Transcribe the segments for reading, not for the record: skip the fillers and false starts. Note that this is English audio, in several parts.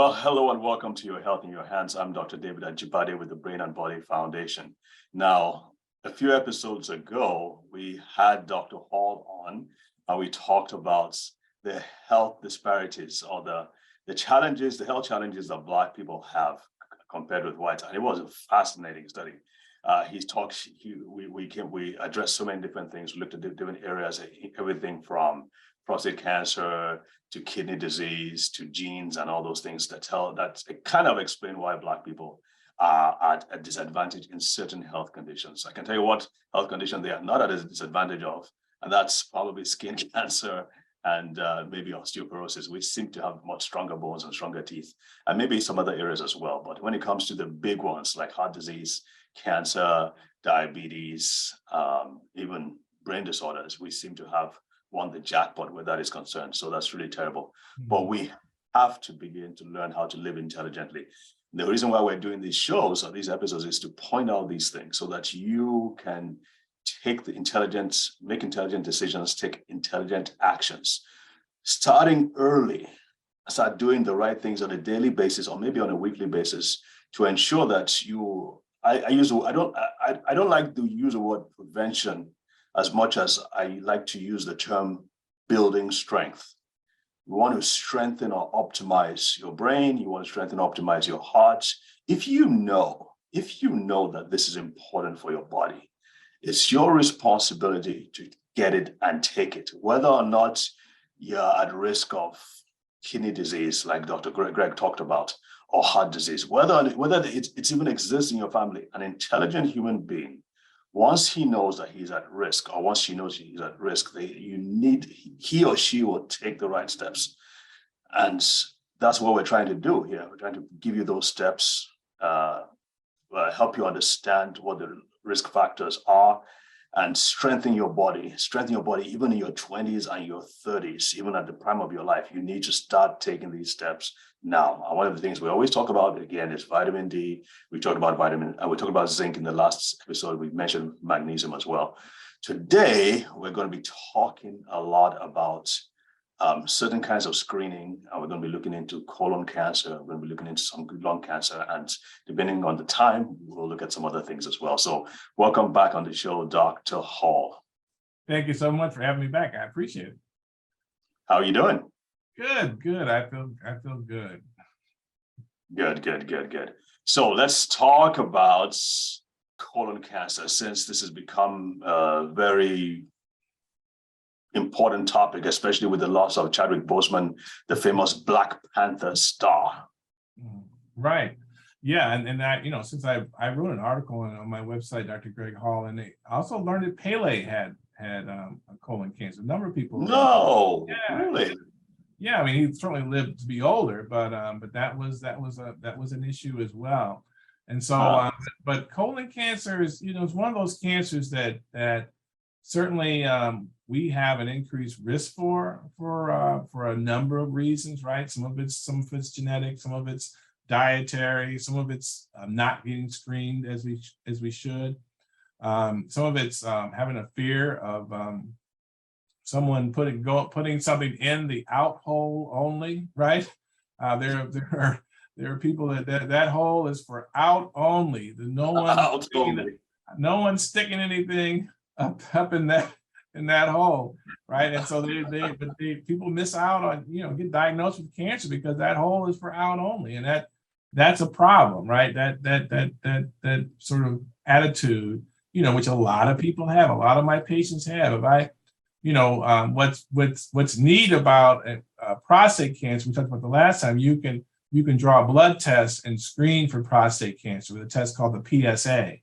Well, hello and welcome to Your Health in Your Hands. I'm Dr. David Ajibade with the Brain and Body Foundation. Now, a few episodes ago, we had Dr. Hall on, and we talked about the health disparities or the challenges, the health challenges that Black people have compared with whites. And it was a fascinating study. We addressed so many different things. We looked at different areas, everything from prostate cancer to kidney disease to genes and all those things that kind of explain why Black people are at a disadvantage in certain health conditions. I can tell you what health condition they are not at a disadvantage of, and that's probably skin cancer and maybe osteoporosis, which seem to have much stronger bones and stronger teeth, and maybe some other areas as well. But when it comes to the big ones like heart disease, cancer, diabetes, even brain disorders, we seem to have won the jackpot where that is concerned. So that's really terrible. But we have to begin to learn how to live intelligently. The reason why we're doing these shows or these episodes is to point out these things so that you can make intelligent decisions, take intelligent actions. Starting early, start doing the right things on a daily basis or maybe on a weekly basis to ensure that I don't like to use the word prevention as much as I like to use the term building strength. You want to strengthen or optimize your brain. You want to strengthen or optimize your heart. If you know that this is important for your body, it's your responsibility to get it and take it, whether or not you're at risk of kidney disease, like Dr. Greg talked about, or heart disease, whether it even exists in your family. An intelligent human being, once he knows that he's at risk, or once she knows he's at risk, he or she will take the right steps. And that's what we're trying to do here. We're trying to give you those steps, help you understand what the risk factors are, and strengthen your body even in your 20s and your 30s, even at the prime of your life. You need to start taking these steps now. And one of the things we always talk about, again, is vitamin D. We talked about we talked about zinc in the last episode. We mentioned magnesium as well. Today, we're going to be talking a lot about certain kinds of screening. We're going to be looking into colon cancer. We're going to be looking into some lung cancer. And depending on the time, we'll look at some other things as well. So welcome back on the show, Dr. Hall. Thank you so much for having me back. I appreciate it. How are you doing? Good. I feel good. Good. So let's talk about colon cancer, since this has become a very important topic, especially with the loss of Chadwick Boseman, the famous Black Panther star. Right. Yeah. And that, since I wrote an article on my website, Dr. Greg Hall, and I also learned that Pele had a colon cancer. A number of people. No, yeah, really? Yeah. I mean, he certainly lived to be older, but that was an issue as well. And so, but colon cancer is, it's one of those cancers that certainly we have an increased risk for a number of reasons, right? Some of it's genetic, some of it's dietary, some of it's not getting screened as we should. Some of it's having a fear of someone putting something in the out hole only, right? There are people that hole is for out only. No one's sticking anything up in that hole, right? And so people miss out on, get diagnosed with cancer because that hole is for out only, and that's a problem, right? That sort of attitude, which a lot of people have, a lot of my patients have. What's neat about prostate cancer, we talked about the last time, you can draw a blood test and screen for prostate cancer with a test called the PSA.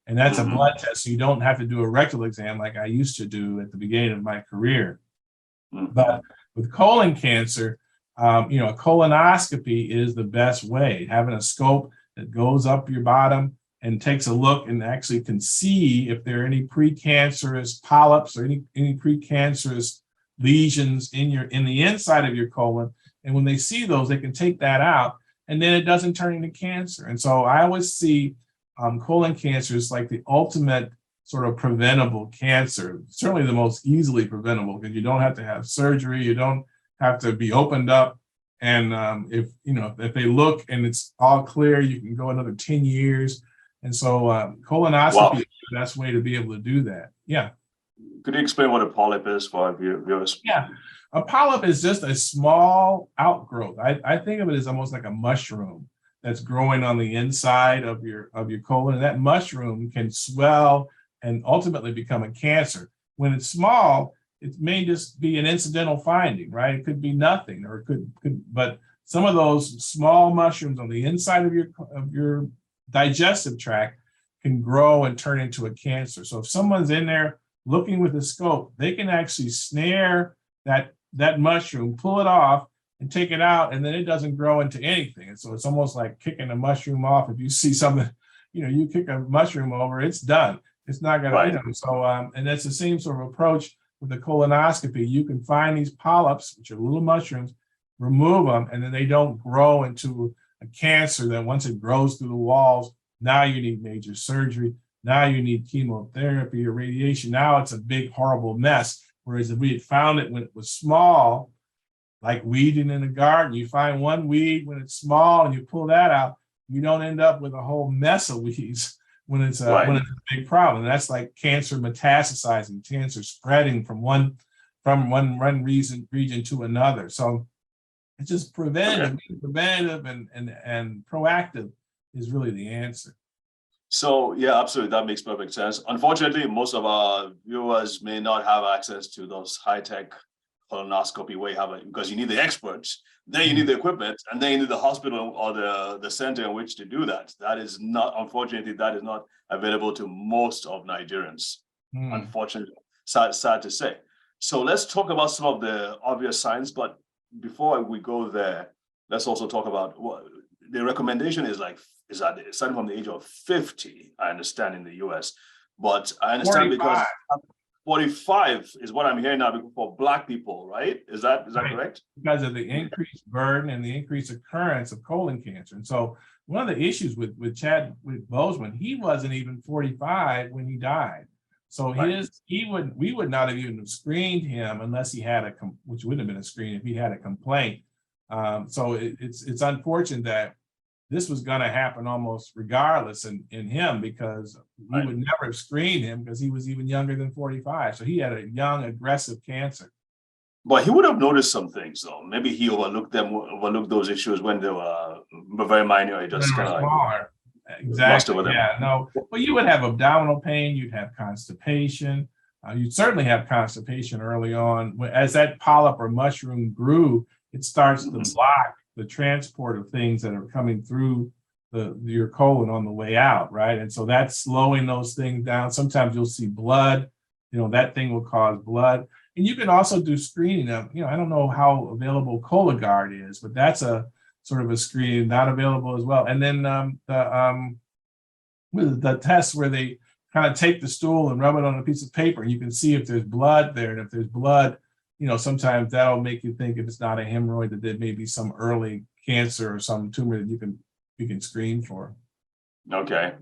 And that's a blood test, so you don't have to do a rectal exam like I used to do at the beginning of my career. But with colon cancer, a colonoscopy is the best way. Having a scope that goes up your bottom and takes a look and actually can see if there are any precancerous polyps or any precancerous lesions in the inside of your colon. And when they see those, they can take that out, and then it doesn't turn into cancer. And so I always see colon cancer is like the ultimate sort of preventable cancer, certainly the most easily preventable, because you don't have to have surgery, you don't have to be opened up And if you know if they look and it's all clear, you can go another 10 years. And so Wow. colonoscopy is the best way to be able to do that. Yeah. Could you explain what a polyp is for our viewers? Yeah. A polyp is just a small outgrowth. I think of it as almost like a mushroom that's growing on the inside of your colon. And that mushroom can swell and ultimately become a cancer. When it's small, it may just be an incidental finding, right? It could be nothing, or it could but some of those small mushrooms on the inside of your digestive tract can grow and turn into a cancer. So if someone's in there looking with a scope, they can actually snare that mushroom, pull it off, and take it out, and then it doesn't grow into anything. And so it's almost like kicking a mushroom off. If you see something, you kick a mushroom over, it's done. It's not gonna, Right. So and that's the same sort of approach with the colonoscopy. You can find these polyps, which are little mushrooms, remove them, and then they don't grow into a cancer that once it grows through the walls, now you need major surgery. Now you need chemotherapy or radiation. Now it's a big, horrible mess. Whereas if we had found it when it was small, like weeding in a garden, you find one weed when it's small and you pull that out, you don't end up with a whole mess of weeds when it's Right. a big problem. And that's like cancer metastasizing, cancer spreading from one region to another. So it's just preventative, and proactive is really the answer. So yeah, absolutely, that makes perfect sense. Unfortunately, most of our viewers may not have access to those high-tech colonoscopy where you have it, because you need the experts, then you need the equipment, and then you need the hospital or the center in which to do that. That is not, unfortunately, that is not available to most of Nigerians. Unfortunately, sad to say. So let's talk about some of the obvious signs, but before we go there, let's also talk about what the recommendation is that starting from the age of 50, I understand, in the US. But I understand 45. because 45 is what I'm hearing now for Black people, right? Is that Right. correct? Because of the increased burden and the increased occurrence of colon cancer. And so one of the issues with Chadwick Boseman, he wasn't even 45 when he died. So Right. we would not have even screened him unless he had which wouldn't have been a screen if he had a complaint. So it's unfortunate that this was going to happen almost regardless in him, because we Right. would never have screened him because he was even younger than 45. So he had a young, aggressive cancer. But he would have noticed some things, though. Maybe he overlooked those issues when they were very minor. He They just were kind of like smaller. glossed Exactly. over them. Yeah. No. Well, you would have abdominal pain. You'd have constipation. You'd certainly have constipation early on. As that polyp or mushroom grew, it starts to block the transport of things that are coming through your colon on the way out, right? And so that's slowing those things down. Sometimes you'll see blood. That thing will cause blood. And you can also do screening of, I don't know how available Cologuard is, but that's a sort of a screen not available as well. And then the tests where they kind of take the stool and rub it on a piece of paper, and you can see if there's blood there. And if there's blood, sometimes that'll make you think, if it's not a hemorrhoid, that there may be some early cancer or some tumor that you can screen for. Okay.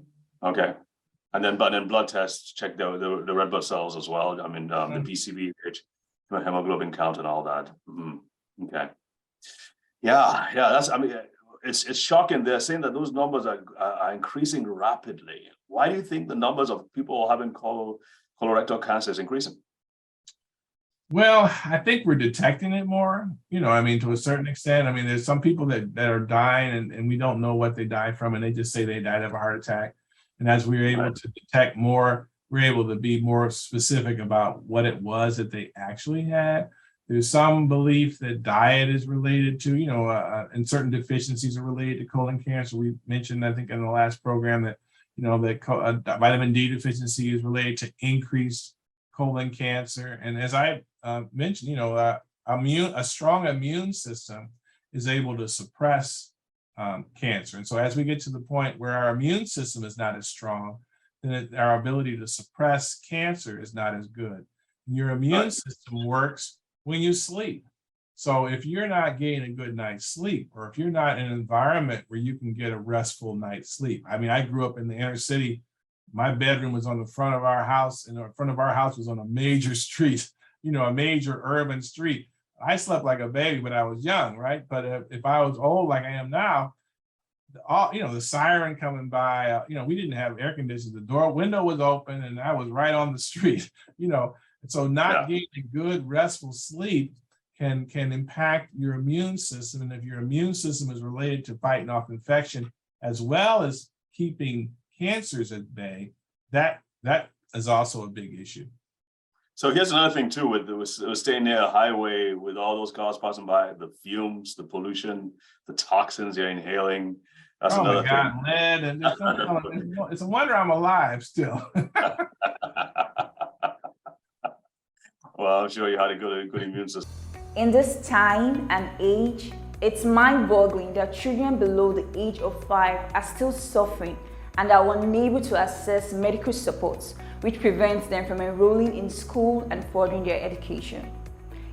And then blood tests check the red blood cells as well. I mean, the PCV, hemoglobin count and all that. Okay. Yeah. It's shocking. They're saying that those numbers are increasing rapidly. Why do you think the numbers of people having colorectal cancer is increasing? Well, I think we're detecting it more, to a certain extent. I mean, there's some people that are dying and we don't know what they died from, and they just say they died of a heart attack. And as we're able to detect more, we're able to be more specific about what it was that they actually had. There's some belief that diet is related to, and certain deficiencies are related to colon cancer. We mentioned, I think, in the last program that, that vitamin D deficiency is related to increased colon cancer. And as I mentioned, a strong immune system is able to suppress cancer. And so as we get to the point where our immune system is not as strong, then our ability to suppress cancer is not as good. And your immune system works when you sleep. So if you're not getting a good night's sleep, or if you're not in an environment where you can get a restful night's sleep. I mean, I grew up in the inner city. My bedroom was on the front of our house, and the front of our house was on a major street, a major urban street. I slept like a baby when I was young, right? But if I was old like I am now, all the siren coming by, we didn't have air conditioning. The window was open, and I was right on the street. And so not Yeah. getting good restful sleep can impact your immune system, and if your immune system is related to fighting off infection as well as keeping cancers at bay, that is also a big issue. So here's another thing too, with staying near a highway with all those cars passing by, the fumes, the pollution, the toxins you're inhaling. That's Oh another my God, thing. lead, and it's a wonder I'm alive still. Well, I'm sure you had a good immune system. In this time and age, it's mind-boggling that children below the age of 5 are still suffering and are unable to access medical support, which prevents them from enrolling in school and furthering their education.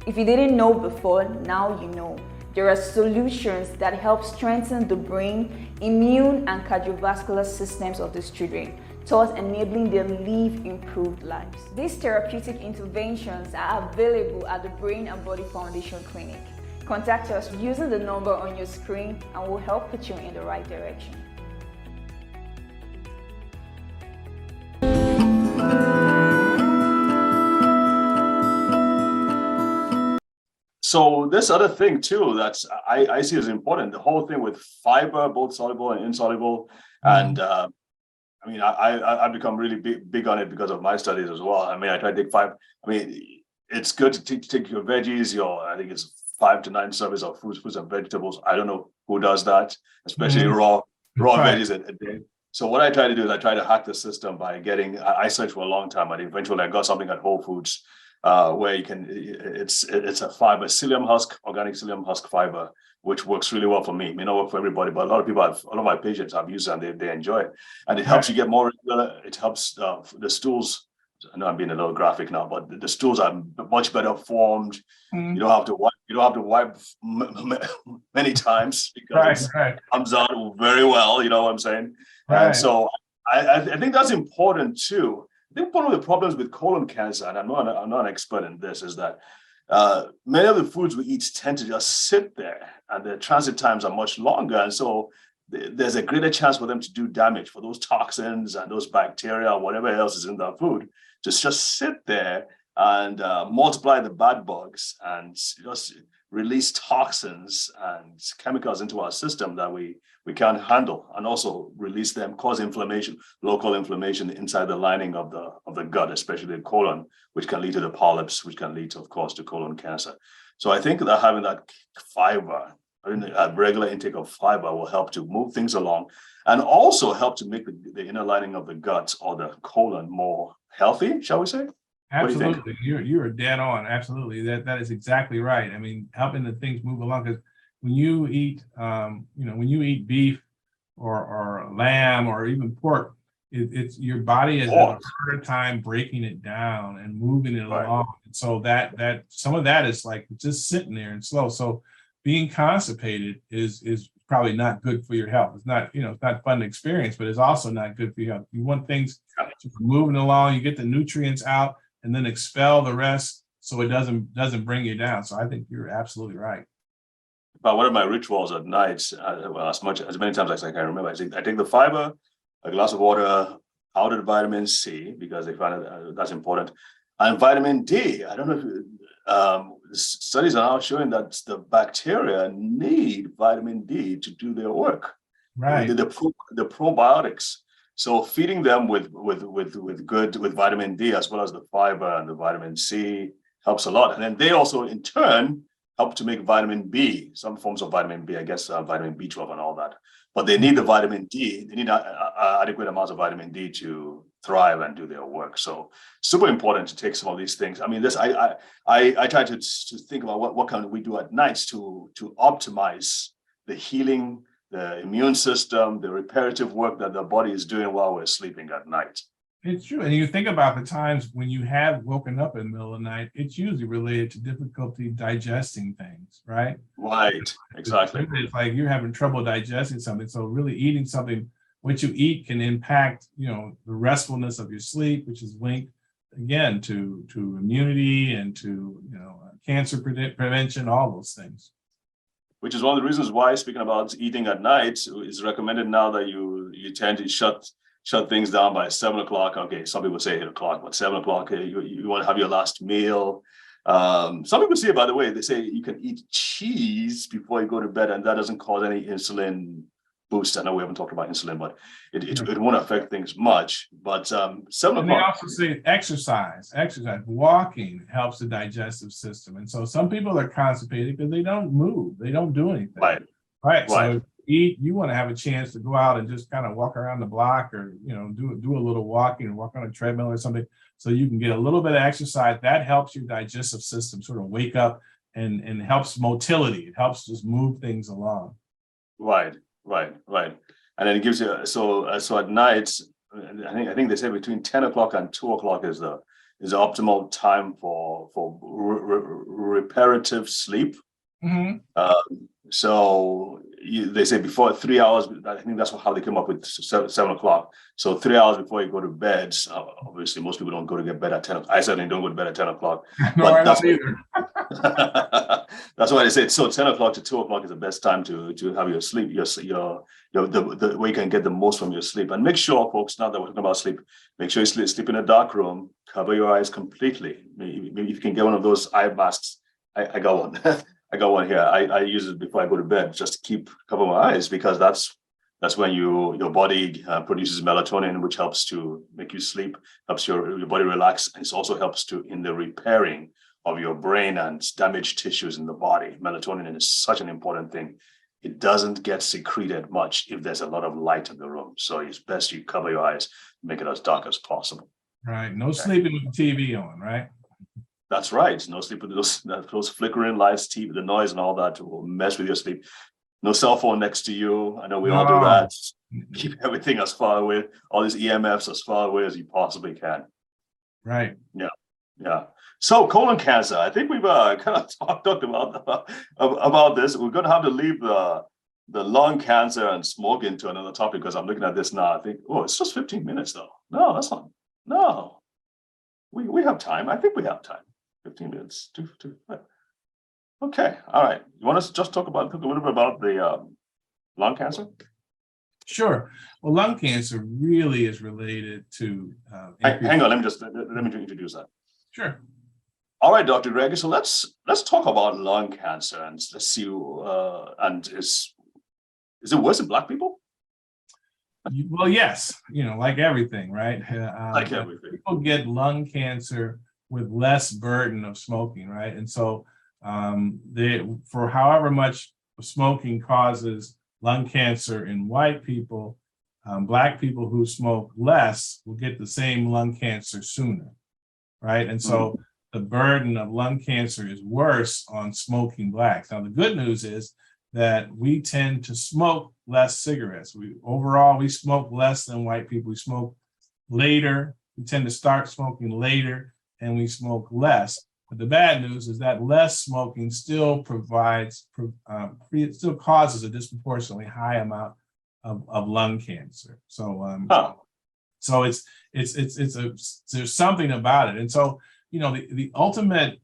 If you didn't know before, now you know. There are solutions that help strengthen the brain, immune, and cardiovascular systems of these children, thus enabling them to live improved lives. These therapeutic interventions are available at the Brain and Body Foundation Clinic. Contact us using the number on your screen and we'll help put you in the right direction. So this other thing too, that's I see as important, the whole thing with fiber, both soluble and insoluble. And I mean, I've become really big on it because of my studies as well. I mean, I try to take five. I mean, it's good to take your veggies, I think it's 5 to 9 servings of fruits and vegetables. I don't know who does that, especially raw veggies a day. So what I try to do is I try to hack the system by I searched for a long time, and eventually I got something at Whole Foods where it's a fiber, psyllium husk, organic psyllium husk fiber, which works really well for me. It may not work for everybody, but a lot of my patients have used it and they enjoy it. And it helps you get more regular. It helps the stools. I know I'm being a little graphic now, but the stools are much better formed. You don't have to wipe many times because it comes out very well. You know what I'm saying? And so I think that's important too. I think one of the problems with colon cancer, and I'm not an expert in this, is that many of the foods we eat tend to just sit there, and the transit times are much longer, and so there's a greater chance for them to do damage, for those toxins and those bacteria or whatever else is in that food to just sit there and multiply the bad bugs and just release toxins and chemicals into our system that we can't handle, and also release them, cause inflammation, local inflammation inside the lining of the gut, especially the colon, which can lead to the polyps, which can lead to, of course, to colon cancer. So I think that having that fiber, a regular intake of fiber, will help to move things along and also help to make the inner lining of the gut or the colon more healthy, shall we say? Absolutely. You are dead on. Absolutely. That is exactly right. I mean, helping the things move along, because when you eat, when you eat beef or lamb or even pork, it's your body has a harder time breaking it down and moving it along. And so that some of that is like just sitting there and slow. So being constipated is probably not good for your health. It's not, it's not fun to experience, but it's also not good for your health. You want things to moving along, you get the nutrients out and then expel the rest so it doesn't bring you down. So I think you're absolutely right. But one of my rituals at night, as many times as I can remember, I take the fiber, a glass of water, powdered vitamin C, because they find that's important, and vitamin D. I don't know if studies are now showing that the bacteria need vitamin D to do their work. Right. The probiotics. So feeding them with vitamin D as well as the fiber and the vitamin C helps a lot. And then they also in turn help to make vitamin B, some forms of vitamin B, I guess vitamin B12 and all that. But they need the vitamin D. They need adequate amounts of vitamin D to thrive and do their work. So super important to take some of these things. I mean, I try to think about what can we do at nights to optimize the healing, the immune system, the reparative work that the body is doing while we're sleeping at night. It's true. And you think about the times when you have woken up in the middle of the night, it's usually related to difficulty digesting things, right? Right, exactly. It's like you're having trouble digesting something. So really eating something, what you eat can impact, the restfulness of your sleep, which is linked again, to immunity and to, cancer prevention, all those things. Which is one of the reasons why, speaking about eating at night, it's recommended now that you tend to shut things down by 7 o'clock. Okay, some people say 8 o'clock, but 7 o'clock, you want to have your last meal. Some people say, by the way, they say you can eat cheese before you go to bed, and that doesn't cause any insulin boost. I know we haven't talked about insulin, but it won't affect things much. But 7 o'clock. And they also say exercise, walking helps the digestive system. And so some people are constipated because they don't move, they don't do anything. Right. So you want to have a chance to go out and just kind of walk around the block, or do a little walking, or walk on a treadmill or something, so you can get a little bit of exercise. That helps your digestive system sort of wake up and helps motility. It helps just move things along. Right. And then it gives you so at night, I think they say between 10 o'clock and 2 o'clock is the optimal time for reparative sleep. So they say before 3 hours. I think that's how they came up with 7 o'clock. So 3 hours before you go to bed. Obviously, most people don't go to get bed at 10. I certainly don't go to bed at 10 o'clock. No, I don't either. That's why they say so. 10 o'clock to 2 o'clock is the best time to have your sleep. The way you can get the most from your sleep. And make sure, folks, now that we're talking about sleep, make sure you sleep in a dark room. Cover your eyes completely. Maybe if you can get one of those eye masks. I got one. I got one here. I use it before I go to bed, just to cover my eyes, because that's when your body produces melatonin, which helps to make you sleep, helps your body relax, and it also helps in the repairing of your brain and damaged tissues in the body. Melatonin is such an important thing. It doesn't get secreted much if there's a lot of light in the room. So it's best you cover your eyes, make it as dark as possible. Right. No sleeping with the TV on, right? That's right. No sleep with those flickering lights, TV, the noise and all that will mess with your sleep. No cell phone next to you. I know we all do that. Keep everything as far away, all these EMFs as far away as you possibly can. Right. Yeah. So colon cancer, I think we've kind of talked about this. We're going to have to leave the lung cancer and smoking to another topic, because I'm looking at this now. I think, it's just 15 minutes though. No, that's not. No, we have time. I think we have time. 15 minutes. Okay. All right. You want us to just talk a little bit about the lung cancer? Sure. Well, lung cancer really is related to. Hang on. Let me introduce that. Sure. All right, Dr. Gregory. So let's talk about lung cancer, and let's see. And is it worse in Black people? Well, yes. Like everything, right? Like everything. People get lung cancer with less burden of smoking, right? And so for however much smoking causes lung cancer in white people, Black people who smoke less will get the same lung cancer sooner, right? And so the burden of lung cancer is worse on smoking Blacks. Now, the good news is that we tend to smoke less cigarettes. Overall, we smoke less than white people. We smoke later. We tend to start smoking later, and we smoke less. But the bad news is that less smoking still still causes a disproportionately high amount of lung cancer. So, so there's something about it. And so, the ultimate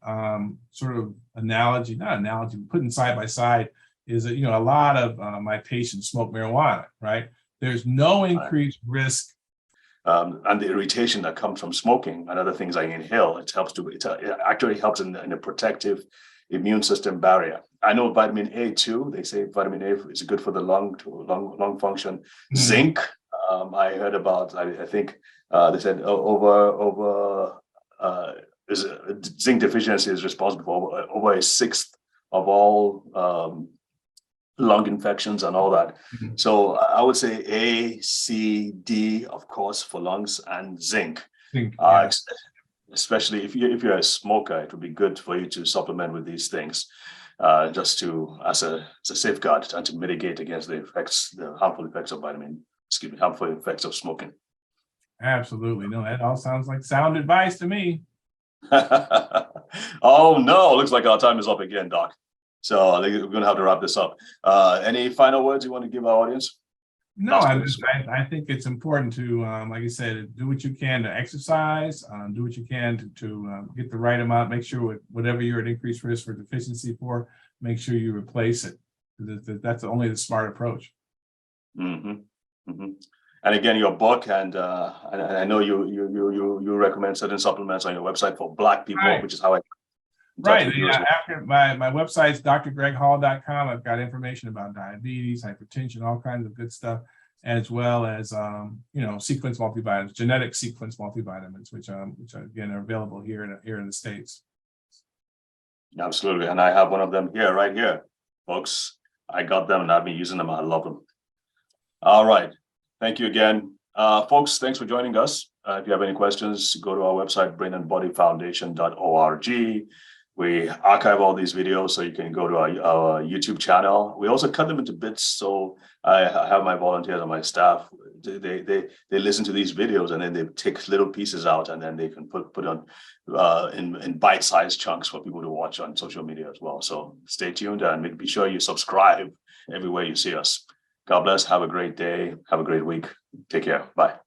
sort of putting side by side is that, a lot of my patients smoke marijuana, right? There's no increased risk. And the irritation that comes from smoking and other things I inhale, it actually helps in the protective immune system barrier. I know vitamin A too. They say vitamin A is good for the lung function. Zinc, I heard about. I think they said zinc deficiency is responsible for over a sixth of all lung infections and all that. So I would say A, C, D, of course, for lungs, and zinc. Especially if you're a smoker, it would be good for you to supplement with these things, just as a safeguard and to mitigate against the harmful effects of smoking. Absolutely. No, that all sounds like sound advice to me. Oh no, looks like our time is up again, Doc. So I think we're going to have to wrap this up. Any final words you want to give our audience? No, Last I, words. I think it's important to, like I said, do what you can to exercise, do what you can to get the right amount, make sure whatever you're at increased risk for deficiency for, make sure you replace it. That's only the smart approach. And again, your book, and I know you recommend certain supplements on your website for Black people, Right. which is how I Right. with you as well. After my website's drgreghall.com. I've got information about diabetes, hypertension, all kinds of good stuff, as well as sequence multivitamins, genetic sequence multivitamins, which again are available here in the States. Absolutely, and I have one of them here, right here, folks. I got them and I've been using them. I love them. All right, thank you again, folks. Thanks for joining us. If you have any questions, go to our website, brainandbodyfoundation.org. We archive all these videos so you can go to our YouTube channel. We also cut them into bits. So I have my volunteers on my staff. They listen to these videos and then they take little pieces out and then they can put on in bite-sized chunks for people to watch on social media as well. So stay tuned and be sure you subscribe everywhere you see us. God bless. Have a great day. Have a great week. Take care. Bye.